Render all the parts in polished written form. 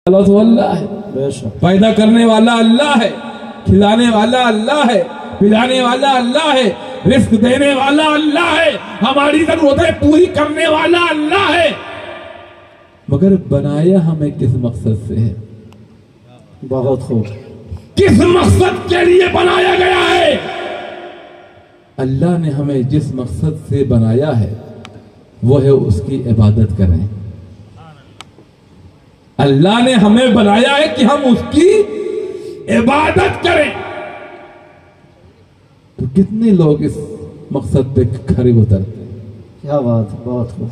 اللہ تو اللہ ہے، پیدا کرنے والا اللہ ہے، کھلانے والا اللہ ہے، پلانے والا اللہ ہے، رزق دینے والا اللہ ہے، ہماری ضرورتیں پوری کرنے والا اللہ ہے، مگر بنایا ہمیں کس مقصد سے ہے؟ بہت خوب۔ کس مقصد کے لیے بنایا گیا ہے؟ اللہ نے ہمیں جس مقصد سے بنایا ہے وہ ہے اس کی عبادت کریں۔ اللہ نے ہمیں بنایا ہے کہ ہم اس کی عبادت کریں، تو کتنے لوگ اس مقصد پہ کھڑے اترتے ہیں؟ کیا بات، بہت خوب۔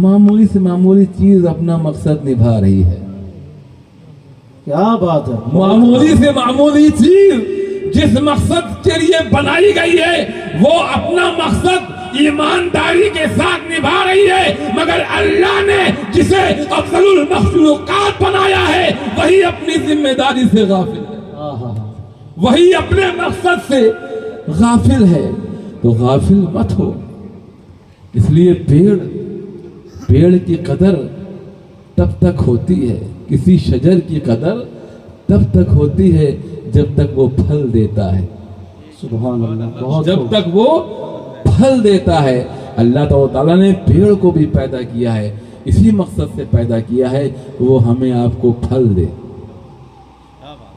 معمولی سے معمولی چیز اپنا مقصد نبھا رہی ہے، کیا بات ہے۔ معمولی سے معمولی چیز جس مقصد کے لیے بنائی گئی ہے وہ اپنا مقصد ایمانداری کے ساتھ نبھا رہی ہے، مگر اللہ نے جسے افضل المخلوقات بنایا ہے وہی اپنی ذمہ داری سے غافل ہے، وہی اپنے مقصد سے غافل ہے، تو غافل مت ہو۔ اس لیے پیڑ کی قدر تب تک ہوتی ہے، کسی شجر کی قدر تب تک ہوتی ہے جب تک وہ پھل دیتا ہے، سبحان اللہ، بہت جب خوب۔ تک وہ پھل دیتا ہے۔ اللہ تعالیٰ نے پیڑ کو بھی پیدا کیا ہے، اسی مقصد سے پیدا کیا ہے وہ ہمیں آپ کو پھل دے،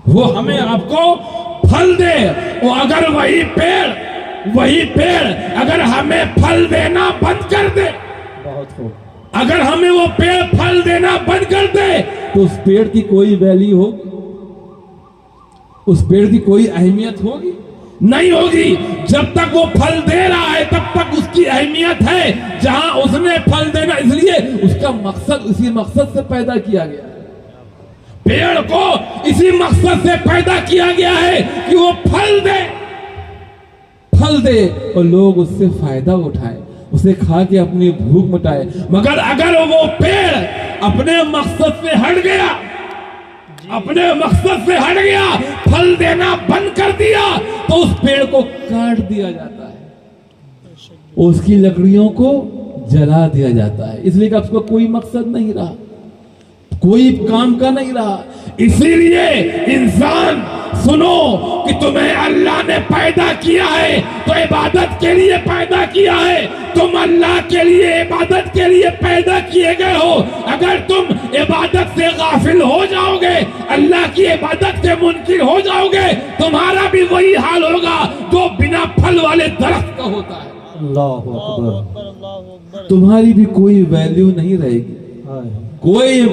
وہ ہمیں آپ کو پھل دے۔ اور اگر وہی پیڑ اگر ہمیں پھل دینا بند کر دے، بہت خوب۔ اگر ہمیں وہ پیڑ پھل دینا بند کر دے تو اس پیڑ کی کوئی ویلیو ہوگی؟ اس پیڑ کی کوئی اہمیت ہوگی؟ نہیں ہوگی۔ جب تک وہ پھل دے رہا ہے تب تک اس کی اہمیت ہے، جہاں اس نے پھل دینا، اس لیے اس کا مقصد اسی مقصد سے پیدا کیا گیا ہے، پیڑ کو اسی مقصد سے پیدا کیا گیا ہے کہ وہ پھل دے اور لوگ اس سے فائدہ اٹھائیں، اسے کھا کے اپنی بھوک مٹائے۔ مگر اگر وہ پیڑ اپنے مقصد سے ہٹ گیا، پھل دینا بند کر دیا تو اس پیڑ کو کاٹ دیا جاتا ہے، اس کی لکڑیوں کو جلا دیا جاتا ہے، اس لیے کہ اس کو کوئی مقصد نہیں رہا، کوئی کام کا نہیں رہا۔ اسی لیے انسان سنو کہ تمہیں اللہ نے پیدا کیا ہے تو عبادت کے لیے پیدا کیا ہے، تم اللہ کے لیے عبادت کے لیے پیدا کیے گئے ہو۔ اگر تم عبادت سے غافل ہو جاؤ گے، اللہ کی عبادت کے منکر ہو جاؤ گے، تمہارا بھی وہی حال ہوگا جو بنا پھل والے درخت کا ہوتا ہے، اللہ اکبر۔ تمہاری بھی کوئی ویلیو نہیں رہے گی، کوئی